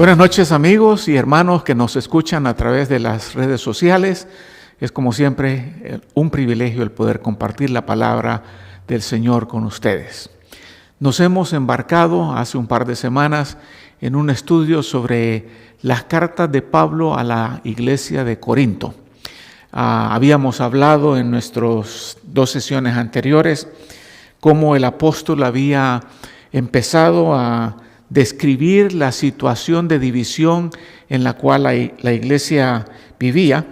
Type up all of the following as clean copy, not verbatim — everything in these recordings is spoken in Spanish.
Buenas noches, amigos y hermanos que nos escuchan a través de las redes sociales. Es como siempre un privilegio el poder compartir la palabra del Señor con ustedes. Nos hemos embarcado hace un par de semanas en un estudio sobre las cartas de Pablo a la iglesia de Corinto. Habíamos hablado en nuestras 2 sesiones anteriores cómo el apóstol había empezado a describir la situación de división en la cual la iglesia vivía,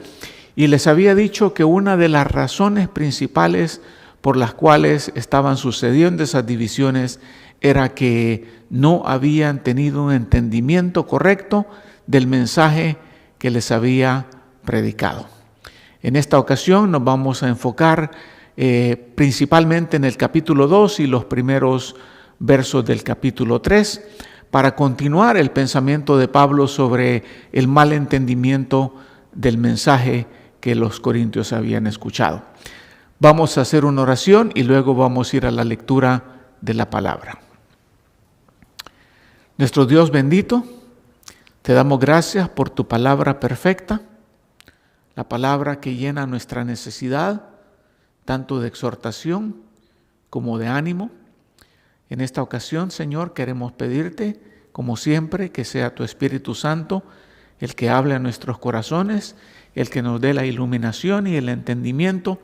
y les había dicho que una de las razones principales por las cuales estaban sucediendo esas divisiones era que no habían tenido un entendimiento correcto del mensaje que les había predicado. En esta ocasión nos vamos a enfocar principalmente en el capítulo 2 y los primeros versos del capítulo 3, para continuar el pensamiento de Pablo sobre el mal entendimiento del mensaje que los corintios habían escuchado. Vamos a hacer una oración y luego vamos a ir a la lectura de la palabra. Nuestro Dios bendito, te damos gracias por tu palabra perfecta, la palabra que llena nuestra necesidad, tanto de exhortación como de ánimo. En esta ocasión, Señor, queremos pedirte, como siempre, que sea tu Espíritu Santo el que hable a nuestros corazones, el que nos dé la iluminación y el entendimiento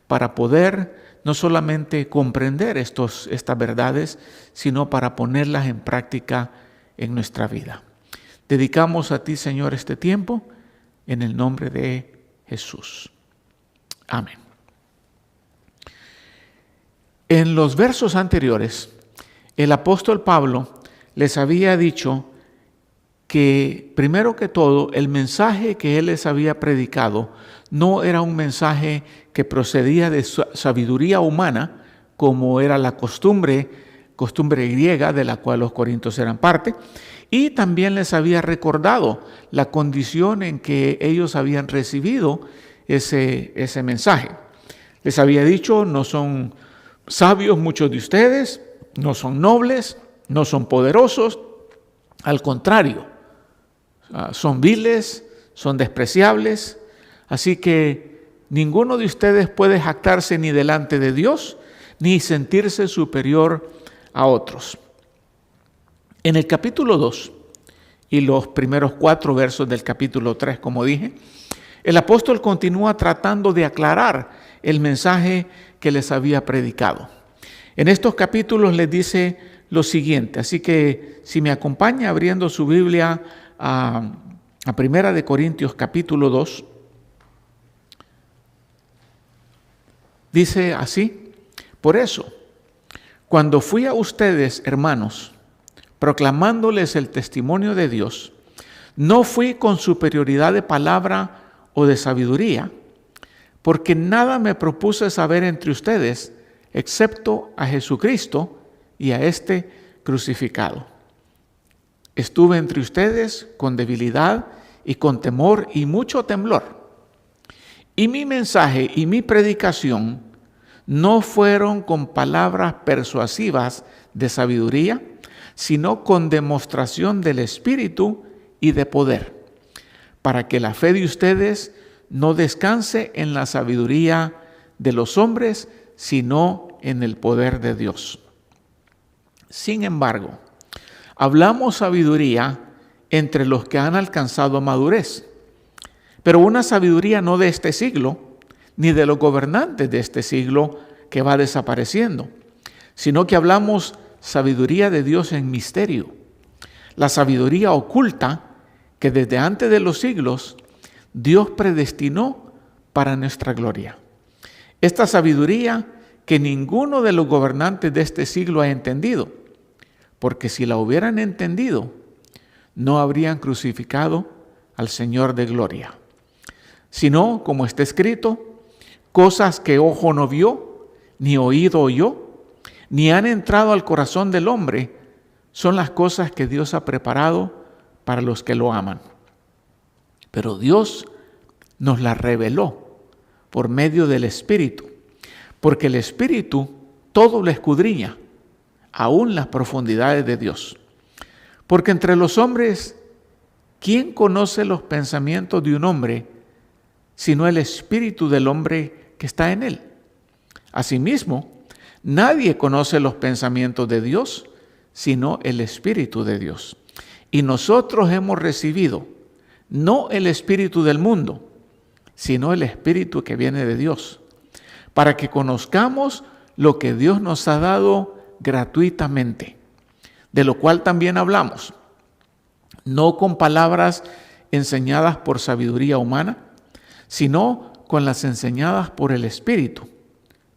para poder no solamente comprender estas verdades, sino para ponerlas en práctica en nuestra vida. Dedicamos a ti, Señor, este tiempo en el nombre de Jesús. Amén. En los versos anteriores, el apóstol Pablo les había dicho que, primero que todo, el mensaje que él les había predicado no era un mensaje que procedía de sabiduría humana, como era la costumbre griega de la cual los corintios eran parte, y también les había recordado la condición en que ellos habían recibido ese mensaje. Les había dicho, no son sabios muchos de ustedes, no son nobles, no son poderosos, al contrario, son viles, son despreciables, así que ninguno de ustedes puede jactarse ni delante de Dios, ni sentirse superior a otros. En el capítulo 2 y los primeros 4 versos del capítulo 3, como dije, el apóstol continúa tratando de aclarar el mensaje que les había predicado. En estos capítulos les dice lo siguiente, así que si me acompaña abriendo su Biblia a Primera de Corintios capítulo 2, dice así: por eso, cuando fui a ustedes, hermanos, proclamándoles el testimonio de Dios, no fui con superioridad de palabra o de sabiduría, porque nada me propuse saber entre ustedes, excepto a Jesucristo y a este crucificado. Estuve entre ustedes con debilidad y con temor y mucho temblor. Y mi mensaje y mi predicación no fueron con palabras persuasivas de sabiduría, sino con demostración del Espíritu y de poder, para que la fe de ustedes no descanse en la sabiduría de los hombres, sino en el poder de Dios. Sin embargo, hablamos sabiduría entre los que han alcanzado madurez, pero una sabiduría no de este siglo, ni de los gobernantes de este siglo que va desapareciendo, sino que hablamos sabiduría de Dios en misterio, la sabiduría oculta que desde antes de los siglos Dios predestinó para nuestra gloria. Esta sabiduría que ninguno de los gobernantes de este siglo ha entendido, porque si la hubieran entendido, no habrían crucificado al Señor de gloria. Sino, como está escrito, cosas que ojo no vio, ni oído oyó, ni han entrado al corazón del hombre, son las cosas que Dios ha preparado para los que lo aman. Pero Dios nos las reveló por medio del Espíritu, porque el Espíritu todo lo escudriña, aún las profundidades de Dios. Porque entre los hombres ¿quién conoce los pensamientos de un hombre sino el espíritu del hombre que está en él? Asimismo, nadie conoce los pensamientos de Dios sino el Espíritu de Dios. Y nosotros hemos recibido no el espíritu del mundo, sino el Espíritu que viene de Dios, para que conozcamos lo que Dios nos ha dado gratuitamente, de lo cual también hablamos, no con palabras enseñadas por sabiduría humana, sino con las enseñadas por el Espíritu,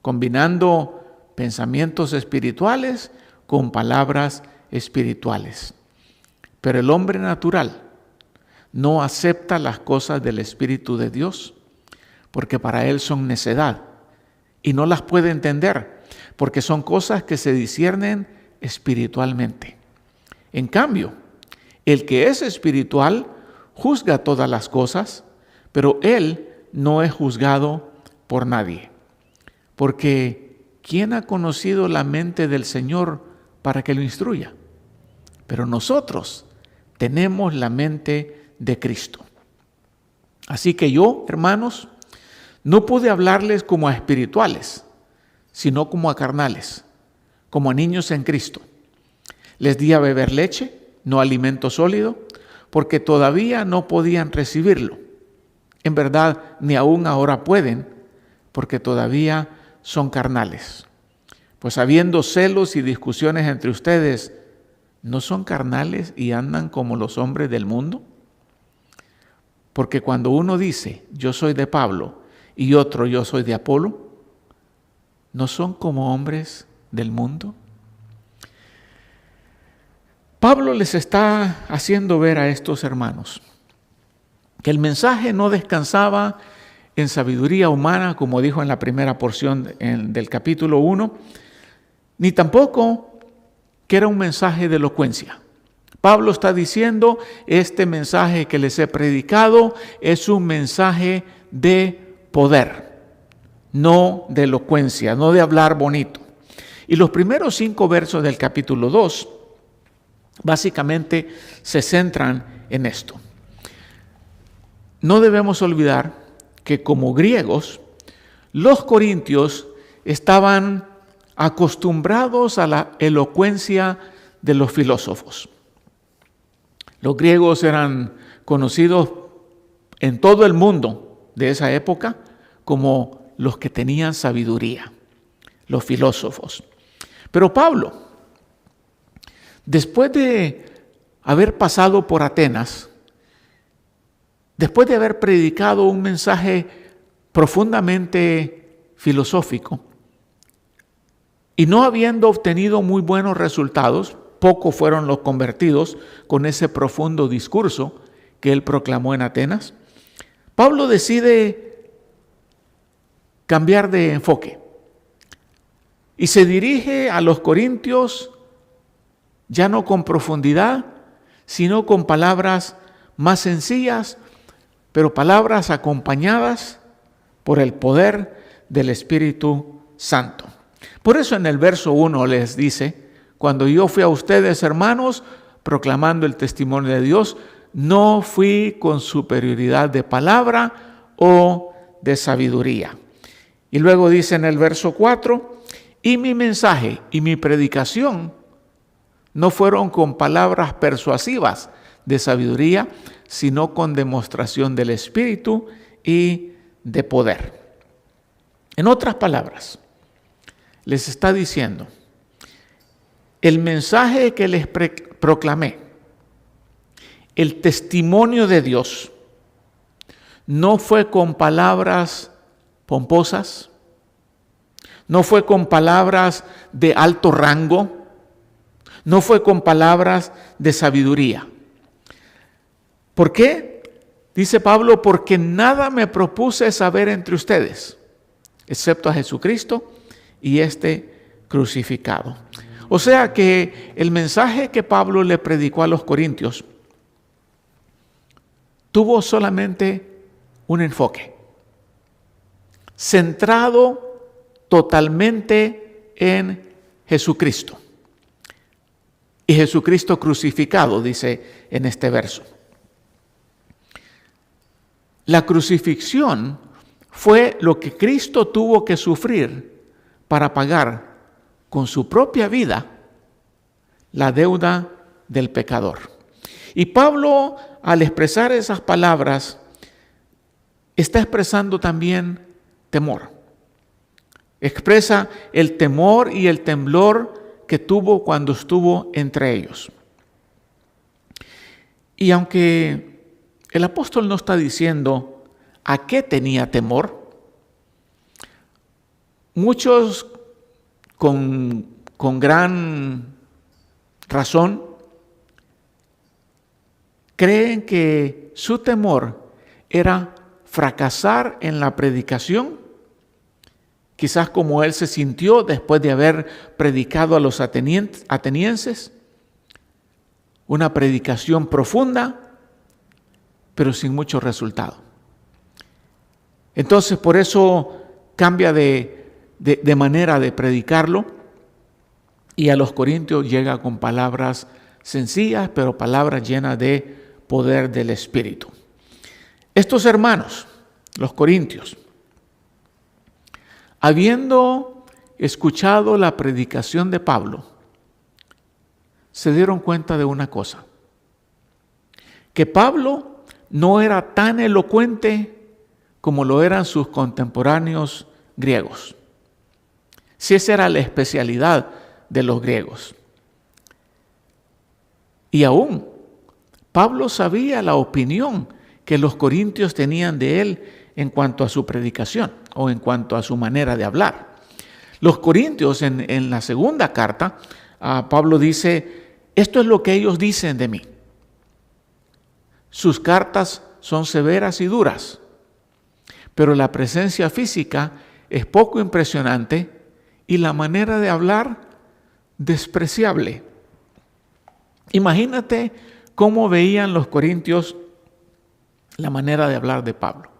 combinando pensamientos espirituales con palabras espirituales. Pero el hombre natural no acepta las cosas del Espíritu de Dios, porque para él son necedad, y no las puede entender, porque son cosas que se disciernen espiritualmente. En cambio, el que es espiritual juzga todas las cosas, pero él no es juzgado por nadie. Porque ¿quién ha conocido la mente del Señor para que lo instruya? Pero nosotros tenemos la mente de Cristo. Así que yo, hermanos, no pude hablarles como a espirituales, sino como a carnales, como a niños en Cristo. Les di a beber leche, no alimento sólido, porque todavía no podían recibirlo. En verdad, ni aún ahora pueden, porque todavía son carnales. Pues habiendo celos y discusiones entre ustedes, ¿no son carnales y andan como los hombres del mundo? Porque cuando uno dice, yo soy de Pablo, y otro, yo soy de Apolo, ¿no son como hombres del mundo? Pablo les está haciendo ver a estos hermanos que el mensaje no descansaba en sabiduría humana, como dijo en la primera porción del capítulo 1, ni tampoco que era un mensaje de elocuencia. Pablo está diciendo, este mensaje que les he predicado es un mensaje de poder, no de elocuencia, no de hablar bonito. Y los primeros 5 versos del capítulo 2 básicamente se centran en esto. No debemos olvidar que como griegos, los corintios estaban acostumbrados a la elocuencia de los filósofos. Los griegos eran conocidos en todo el mundo de esa época como los que tenían sabiduría, los filósofos. Pero Pablo, después de haber pasado por Atenas, después de haber predicado un mensaje profundamente filosófico y no habiendo obtenido muy buenos resultados, pocos fueron los convertidos con ese profundo discurso que él proclamó en Atenas, Pablo decide cambiar de enfoque y se dirige a los corintios ya no con profundidad, sino con palabras más sencillas, pero palabras acompañadas por el poder del Espíritu Santo. Por eso en el verso 1 les dice, cuando yo fui a ustedes, hermanos, proclamando el testimonio de Dios, no fui con superioridad de palabra o de sabiduría. Y luego dice en el verso 4, y mi mensaje y mi predicación no fueron con palabras persuasivas de sabiduría, sino con demostración del Espíritu y de poder. En otras palabras, les está diciendo, el mensaje que les proclamé, el testimonio de Dios, no fue con palabras pomposas, no fue con palabras de alto rango, no fue con palabras de sabiduría. ¿Por qué? Dice Pablo, porque nada me propuse saber entre ustedes, excepto a Jesucristo y este crucificado. O sea que el mensaje que Pablo le predicó a los corintios tuvo solamente un enfoque, centrado totalmente en Jesucristo. Y Jesucristo crucificado, dice en este verso. La crucifixión fue lo que Cristo tuvo que sufrir para pagar con su propia vida la deuda del pecador. Y Pablo, al expresar esas palabras, está expresando también temor. Expresa el temor y el temblor que tuvo cuando estuvo entre ellos. Y aunque el apóstol no está diciendo a qué tenía temor, muchos con gran razón creen que su temor era fracasar en la predicación, quizás como él se sintió después de haber predicado a los atenienses, una predicación profunda, pero sin mucho resultado. Entonces, por eso cambia de manera de predicarlo, y a los corintios llega con palabras sencillas, pero palabras llenas de poder del Espíritu. Estos hermanos, los corintios, habiendo escuchado la predicación de Pablo, se dieron cuenta de una cosa: que Pablo no era tan elocuente como lo eran sus contemporáneos griegos. Si esa era la especialidad de los griegos. Y aún Pablo sabía la opinión que los corintios tenían de él en cuanto a su predicación o en cuanto a su manera de hablar. Los corintios en la segunda carta, Pablo dice: esto es lo que ellos dicen de mí. Sus cartas son severas y duras, pero la presencia física es poco impresionante y la manera de hablar despreciable. Imagínate cómo veían los corintios la manera de hablar de Pablo.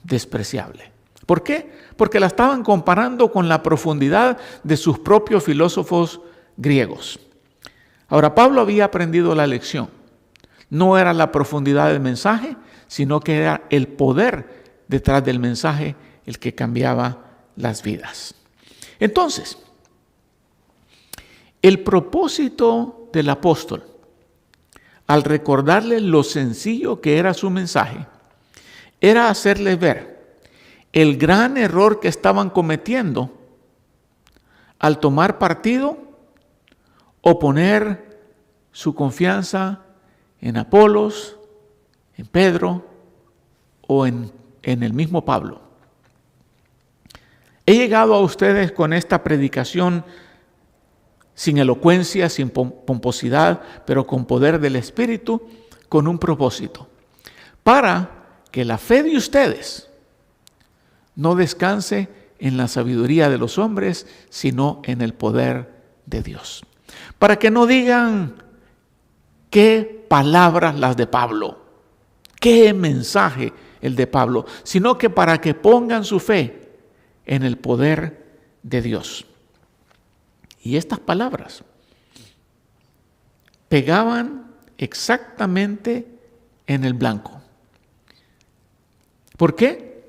Despreciable. ¿Por qué? Porque la estaban comparando con la profundidad de sus propios filósofos griegos. Ahora, Pablo había aprendido la lección. No era la profundidad del mensaje, sino que era el poder detrás del mensaje el que cambiaba las vidas. Entonces, el propósito del apóstol, al recordarle lo sencillo que era su mensaje, era hacerles ver el gran error que estaban cometiendo al tomar partido o poner su confianza en Apolos, en Pedro o en el mismo Pablo. He llegado a ustedes con esta predicación sin elocuencia, sin pomposidad, pero con poder del Espíritu, con un propósito: para que la fe de ustedes no descanse en la sabiduría de los hombres, sino en el poder de Dios. Para que no digan qué palabras las de Pablo, qué mensaje el de Pablo, sino que para que pongan su fe en el poder de Dios. Y estas palabras pegaban exactamente en el blanco. ¿Por qué?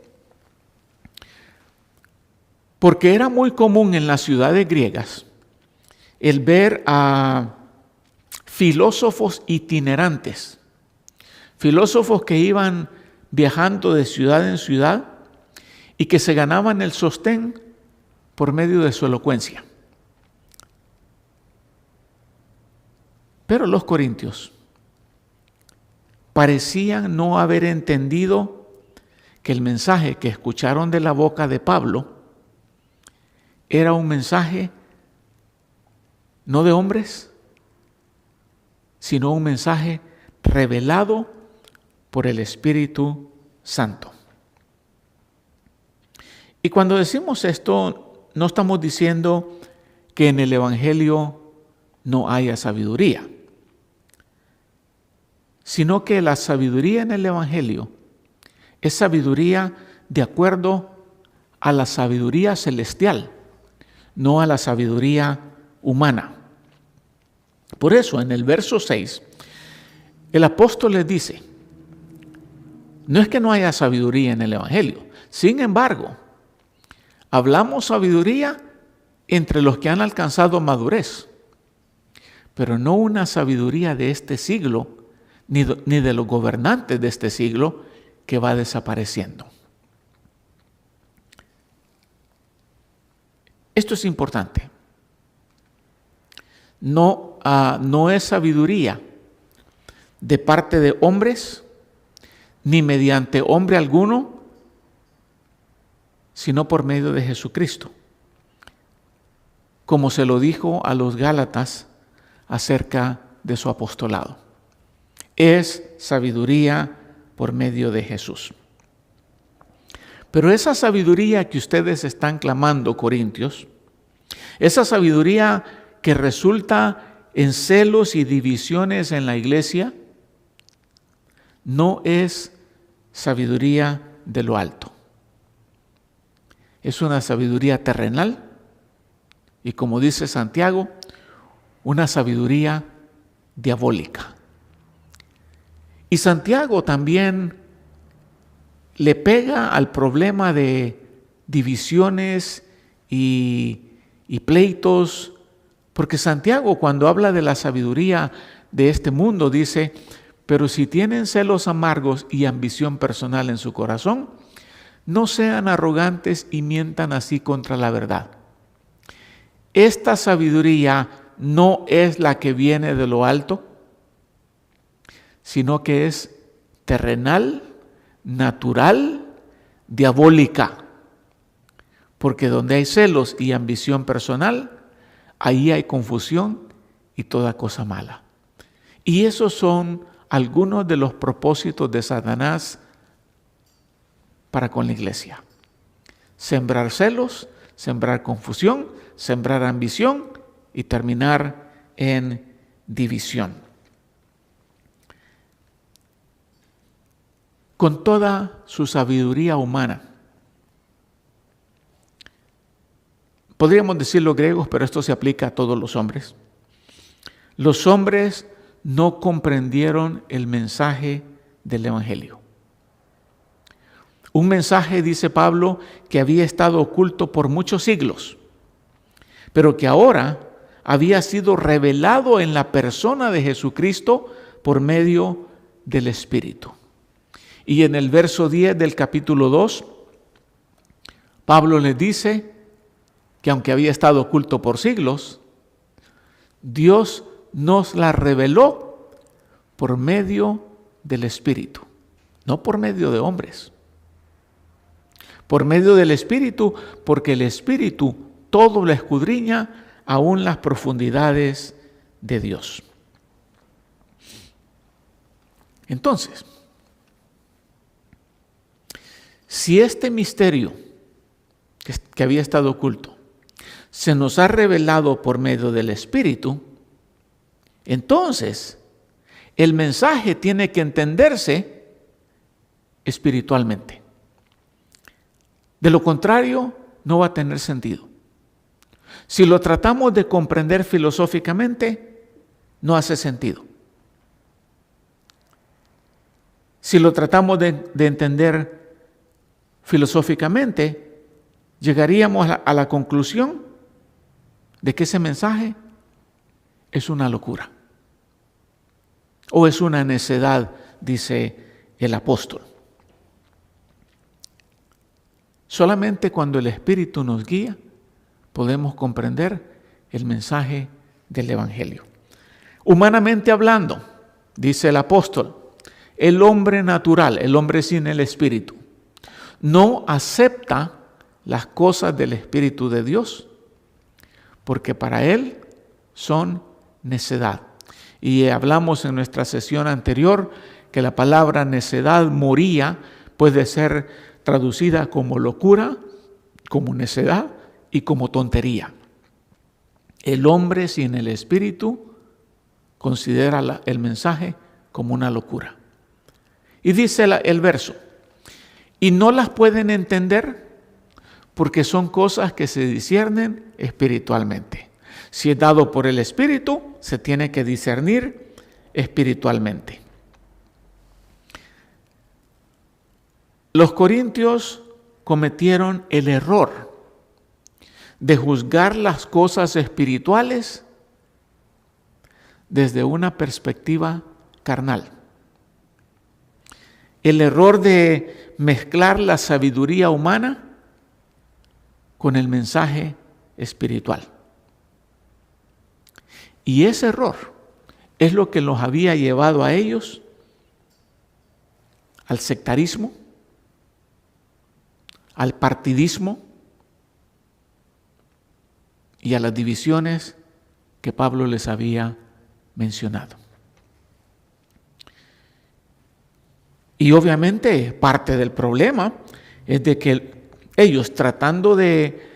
Porque era muy común en las ciudades griegas el ver a filósofos itinerantes, filósofos que iban viajando de ciudad en ciudad y que se ganaban el sostén por medio de su elocuencia. Pero los corintios parecían no haber entendido que el mensaje que escucharon de la boca de Pablo era un mensaje no de hombres, sino un mensaje revelado por el Espíritu Santo. Y cuando decimos esto, no estamos diciendo que en el Evangelio no haya sabiduría, sino que la sabiduría en el Evangelio es sabiduría de acuerdo a la sabiduría celestial, no a la sabiduría humana. Por eso, en el verso 6, el apóstol les dice: No es que no haya sabiduría en el Evangelio. Sin embargo, hablamos sabiduría entre los que han alcanzado madurez, pero no una sabiduría de este siglo, ni de los gobernantes de este siglo, que va desapareciendo. Esto es importante. No es sabiduría de parte de hombres, ni mediante hombre alguno, sino por medio de Jesucristo, como se lo dijo a los Gálatas acerca de su apostolado. Es sabiduría por medio de Jesús. Pero esa sabiduría que ustedes están clamando, corintios, esa sabiduría que resulta en celos y divisiones en la iglesia, no es sabiduría de lo alto. Es una sabiduría terrenal y, como dice Santiago, una sabiduría diabólica. Y Santiago también le pega al problema de divisiones y pleitos, porque Santiago, cuando habla de la sabiduría de este mundo, dice: pero si tienen celos amargos y ambición personal en su corazón, no sean arrogantes y mientan así contra la verdad. Esta sabiduría no es la que viene de lo alto, sino que es terrenal, natural, diabólica. Porque donde hay celos y ambición personal, ahí hay confusión y toda cosa mala. Y esos son algunos de los propósitos de Satanás para con la iglesia: sembrar celos, sembrar confusión, sembrar ambición y terminar en división. Con toda su sabiduría humana, podríamos decir los griegos, pero esto se aplica a todos los hombres. Los hombres no comprendieron el mensaje del Evangelio. Un mensaje, dice Pablo, que había estado oculto por muchos siglos, pero que ahora había sido revelado en la persona de Jesucristo por medio del Espíritu. Y en el verso 10 del capítulo 2, Pablo les dice que aunque había estado oculto por siglos, Dios nos la reveló por medio del Espíritu, no por medio de hombres. Por medio del Espíritu, porque el Espíritu todo lo escudriña, aún las profundidades de Dios. Entonces, si este misterio que había estado oculto se nos ha revelado por medio del Espíritu, entonces el mensaje tiene que entenderse espiritualmente. De lo contrario, no va a tener sentido. Si lo tratamos de comprender filosóficamente, no hace sentido. Si lo tratamos de entender filosóficamente, llegaríamos a la conclusión de que ese mensaje es una locura o es una necedad, dice el apóstol. Solamente cuando el Espíritu nos guía podemos comprender el mensaje del Evangelio. Humanamente hablando, dice el apóstol, el hombre natural, el hombre sin el Espíritu, no acepta las cosas del Espíritu de Dios, porque para él son necedad. Y hablamos en nuestra sesión anterior que la palabra necedad, moría, puede ser traducida como locura, como necedad y como tontería. El hombre sin el Espíritu considera el mensaje como una locura. Y dice el verso, y no las pueden entender porque son cosas que se disciernen espiritualmente. Si es dado por el Espíritu, se tiene que discernir espiritualmente. Los corintios cometieron el error de juzgar las cosas espirituales desde una perspectiva carnal. El error de mezclar la sabiduría humana con el mensaje espiritual. Y ese error es lo que los había llevado a ellos al sectarismo, al partidismo y a las divisiones que Pablo les había mencionado. Y obviamente parte del problema es de que ellos, tratando de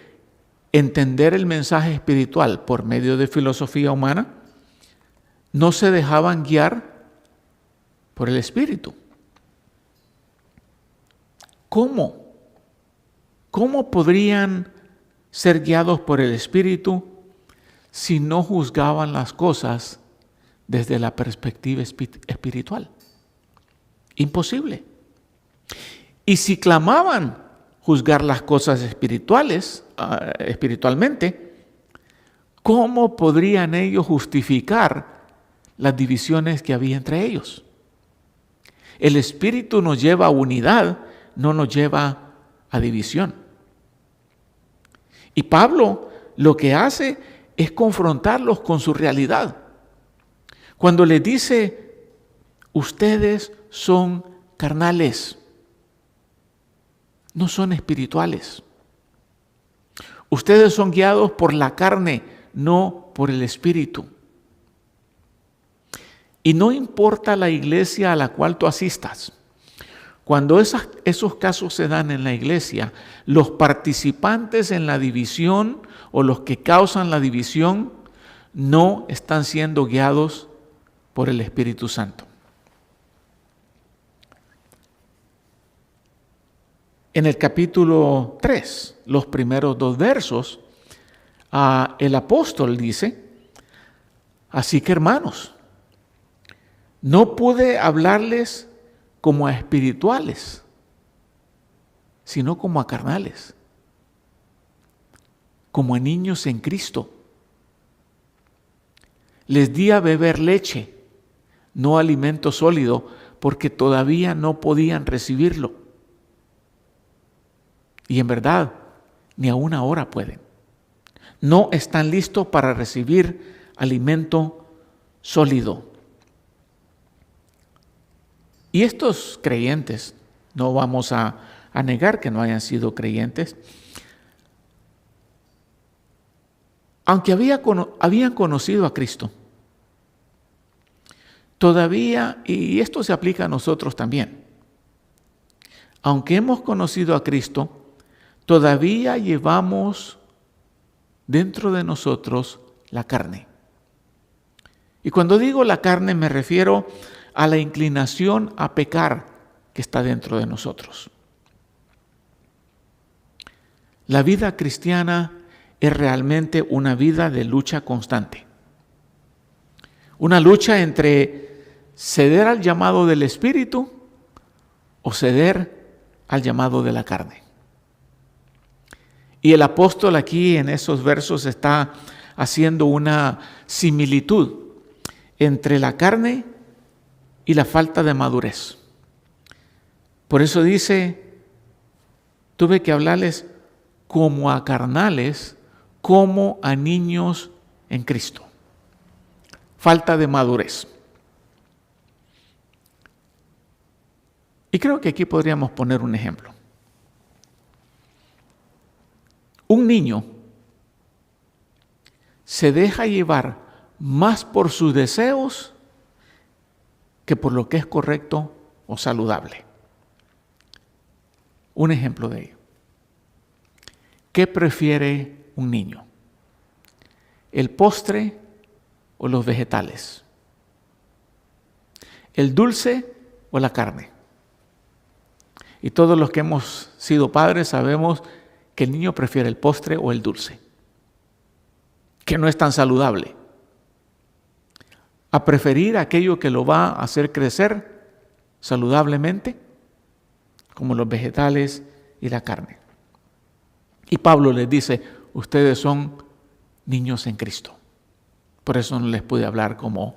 entender el mensaje espiritual por medio de filosofía humana, no se dejaban guiar por el Espíritu. ¿Cómo? ¿Cómo podrían ser guiados por el Espíritu si no juzgaban las cosas desde la perspectiva espiritual? Imposible. Y si clamaban juzgar las cosas espiritualmente, ¿cómo podrían ellos justificar las divisiones que había entre ellos? El Espíritu nos lleva a unidad, no nos lleva a división. Y Pablo lo que hace es confrontarlos con su realidad. Cuando les dice, ustedes son carnales, no son espirituales. Ustedes son guiados por la carne, no por el Espíritu. Y no importa la iglesia a la cual tú asistas. Cuando esos casos se dan en la iglesia, los participantes en la división o los que causan la división no están siendo guiados por el Espíritu Santo. En el capítulo 3, los primeros 2 versos, el apóstol dice, así que hermanos, no pude hablarles como a espirituales, sino como a carnales, como a niños en Cristo. Les di a beber leche, no alimento sólido, porque todavía no podían recibirlo. Y en verdad, ni aún ahora pueden. No están listos para recibir alimento sólido. Y estos creyentes, no vamos a negar que no hayan sido creyentes, aunque habían conocido a Cristo, todavía, y esto se aplica a nosotros también, aunque hemos conocido a Cristo, todavía llevamos dentro de nosotros la carne. Y cuando digo la carne me refiero a la inclinación a pecar que está dentro de nosotros. La vida cristiana es realmente una vida de lucha constante. Una lucha entre ceder al llamado del Espíritu o ceder al llamado de la carne. Y el apóstol aquí en esos versos está haciendo una similitud entre la carne y la falta de madurez. Por eso dice, tuve que hablarles como a carnales, como a niños en Cristo. Falta de madurez. Y creo que aquí podríamos poner un ejemplo. Un niño se deja llevar más por sus deseos que por lo que es correcto o saludable. Un ejemplo de ello. ¿Qué prefiere un niño? ¿El postre o los vegetales? ¿El dulce o la carne? Y todos los que hemos sido padres sabemos que el niño prefiere el postre o el dulce, que no es tan saludable, a preferir aquello que lo va a hacer crecer saludablemente, como los vegetales y la carne. Y Pablo les dice, ustedes son niños en Cristo. Por eso no les pude hablar como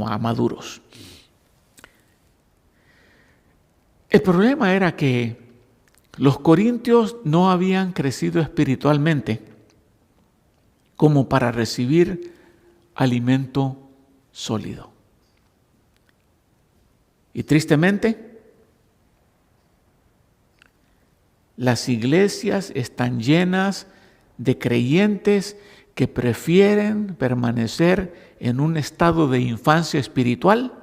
a maduros. El problema era que los corintios no habían crecido espiritualmente como para recibir alimento sólido. Y tristemente, las iglesias están llenas de creyentes que prefieren permanecer en un estado de infancia espiritual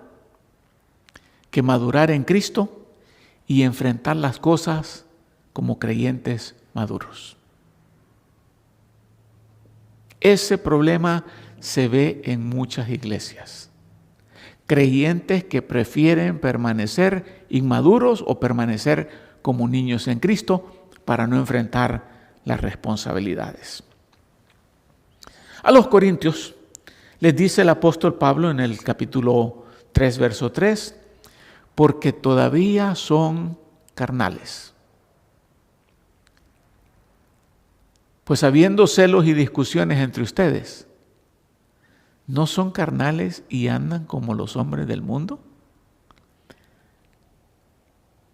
que madurar en Cristo y enfrentar las cosas como creyentes maduros. Ese problema se ve en muchas iglesias. Creyentes que prefieren permanecer inmaduros o permanecer como niños en Cristo para no enfrentar las responsabilidades. A los corintios les dice el apóstol Pablo en el capítulo 3, verso 3, porque todavía son carnales. Pues habiendo celos y discusiones entre ustedes, ¿no son carnales y andan como los hombres del mundo?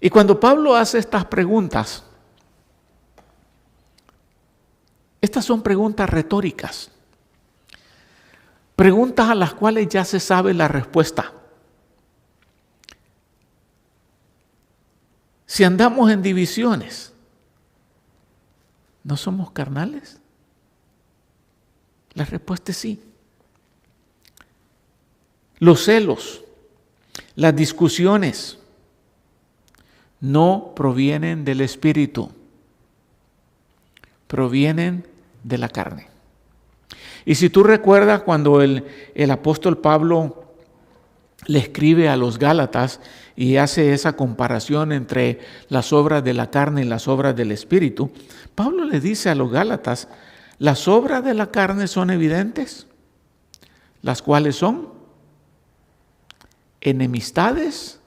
Y cuando Pablo hace estas preguntas, estas son preguntas retóricas, preguntas a las cuales ya se sabe la respuesta. Si andamos en divisiones, ¿no somos carnales? La respuesta es sí. Los celos, las discusiones, no provienen del espíritu, provienen de la carne. Y si tú recuerdas cuando el apóstol Pablo le escribe a los Gálatas y hace esa comparación entre las obras de la carne y las obras del espíritu, Pablo le dice a los Gálatas, las obras de la carne son evidentes, las cuales son enemistades,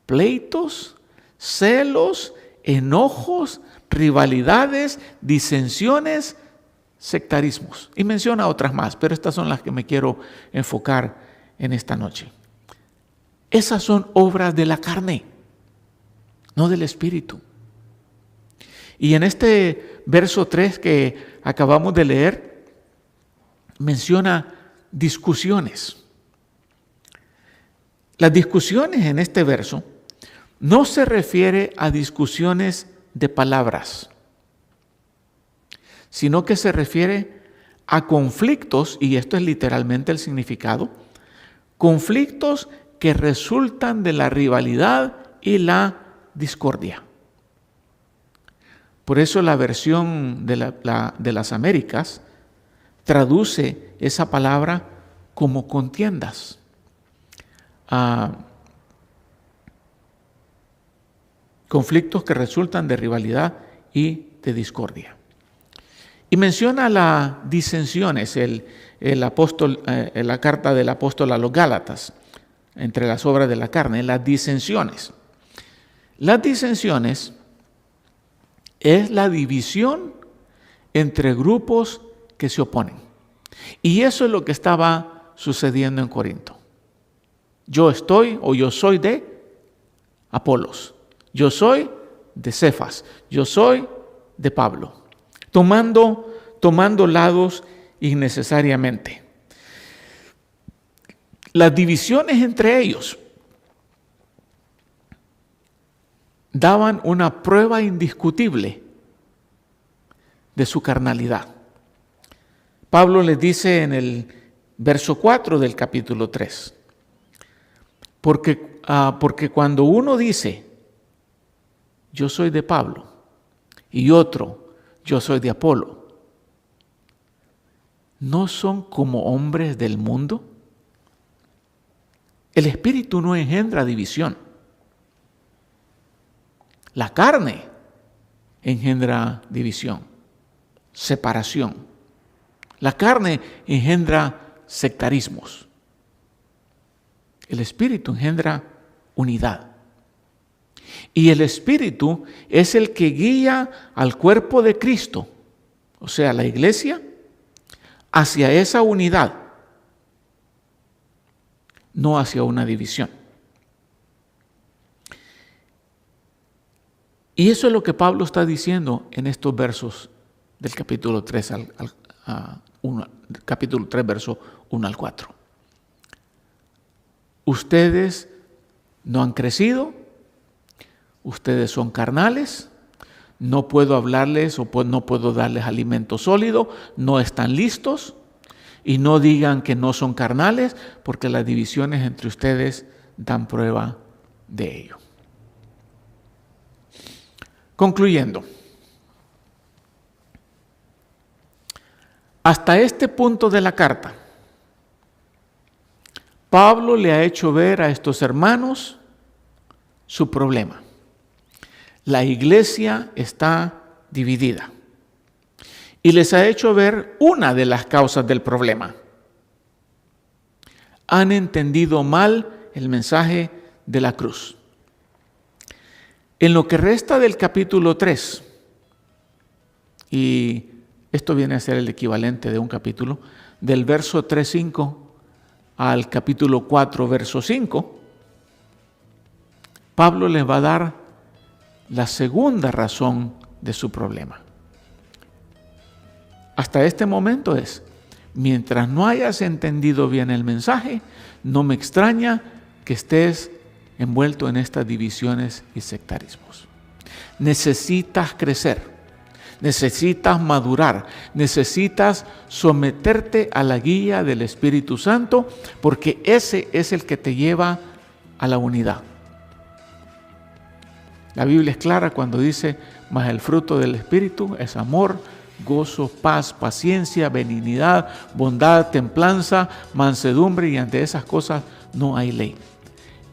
pleitos, celos, enojos, rivalidades, disensiones, sectarismos. Y menciona otras más, pero estas son las que me quiero enfocar en esta noche. Esas son obras de la carne, no del espíritu. Y en este verso 3 que acabamos de leer, menciona discusiones. Las discusiones en este verso no se refiere a discusiones de palabras, sino que se refiere a conflictos, y esto es literalmente el significado, conflictos que resultan de la rivalidad y la discordia. Por eso la versión de las Américas traduce esa palabra como contiendas. Conflictos que resultan de rivalidad y de discordia. Y menciona las disensiones, la carta del apóstol a los Gálatas, entre las obras de la carne, las disensiones. Las disensiones es la división entre grupos que se oponen. Y eso es lo que estaba sucediendo en Corinto. Yo soy de Apolos, yo soy de Cefas, yo soy de Pablo, tomando lados innecesariamente. Las divisiones entre ellos daban una prueba indiscutible de su carnalidad. Pablo les dice en el verso 4 del capítulo 3, porque cuando uno dice, yo soy de Pablo, y otro, yo soy de Apolo, ¿no son como hombres del mundo? El espíritu no engendra división. La carne engendra división, separación. La carne engendra sectarismos. El espíritu engendra unidad. Y el Espíritu es el que guía al cuerpo de Cristo, o sea, la iglesia, hacia esa unidad, no hacia una división. Y eso es lo que Pablo está diciendo en estos versos del capítulo 3, capítulo 3, verso 1 al 4. Ustedes no han crecido, ustedes son carnales, no puedo hablarles o no puedo darles alimento sólido, no están listos, y no digan que no son carnales, porque las divisiones entre ustedes dan prueba de ello. Concluyendo, hasta este punto de la carta, Pablo le ha hecho ver a estos hermanos su problema. La iglesia está dividida y les ha hecho ver una de las causas del problema. Han entendido mal el mensaje de la cruz. En lo que resta del capítulo 3, y esto viene a ser el equivalente de un capítulo, del verso 3:5 al capítulo 4, verso 5, Pablo les va a dar la segunda razón de su problema. Hasta este momento es, mientras no hayas entendido bien el mensaje, no me extraña que estés envuelto en estas divisiones y sectarismos. Necesitas crecer, necesitas madurar, necesitas someterte a la guía del Espíritu Santo, porque ese es el que te lleva a la unidad. La Biblia es clara cuando dice, mas el fruto del Espíritu es amor, gozo, paz, paciencia, benignidad, bondad, templanza, mansedumbre, y ante esas cosas no hay ley.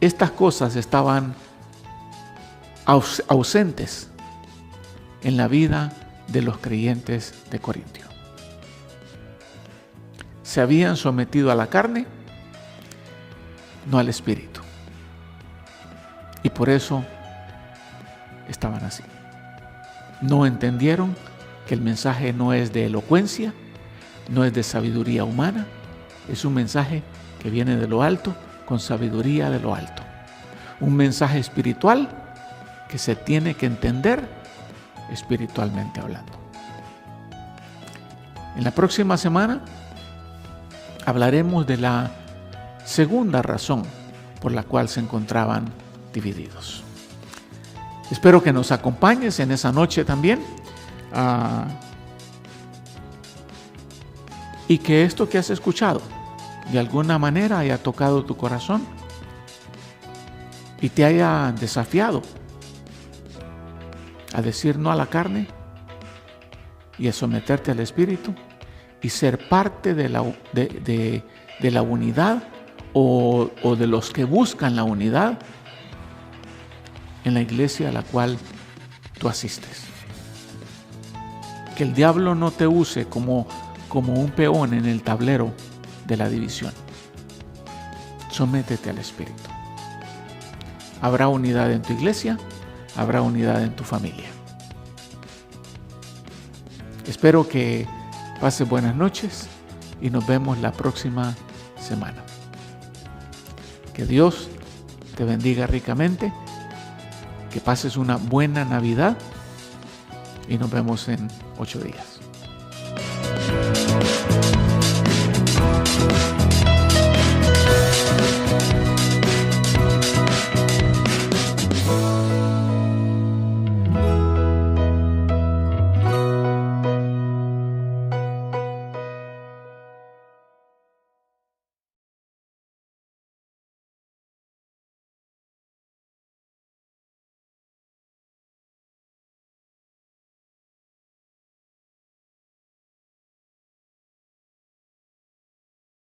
Estas cosas estaban ausentes en la vida de los creyentes de Corintio. Se habían sometido a la carne, no al Espíritu. Y por eso estaban así. No entendieron que el mensaje no es de elocuencia, no es de sabiduría humana, es un mensaje que viene de lo alto, con sabiduría de lo alto. Un mensaje espiritual que se tiene que entender espiritualmente hablando. En la próxima semana hablaremos de la segunda razón por la cual se encontraban divididos. Espero que nos acompañes en esa noche también. Y que esto que has escuchado de alguna manera haya tocado tu corazón y te haya desafiado a decir no a la carne y a someterte al Espíritu y ser parte de la unidad o de los que buscan la unidad en la iglesia a la cual tú asistes. Que el diablo no te use como un peón en el tablero de la división. Sométete al Espíritu. Habrá unidad en tu iglesia, habrá unidad en tu familia. Espero que pases buenas noches y nos vemos la próxima semana. Que Dios te bendiga ricamente, que pases una buena Navidad y nos vemos en 8 días.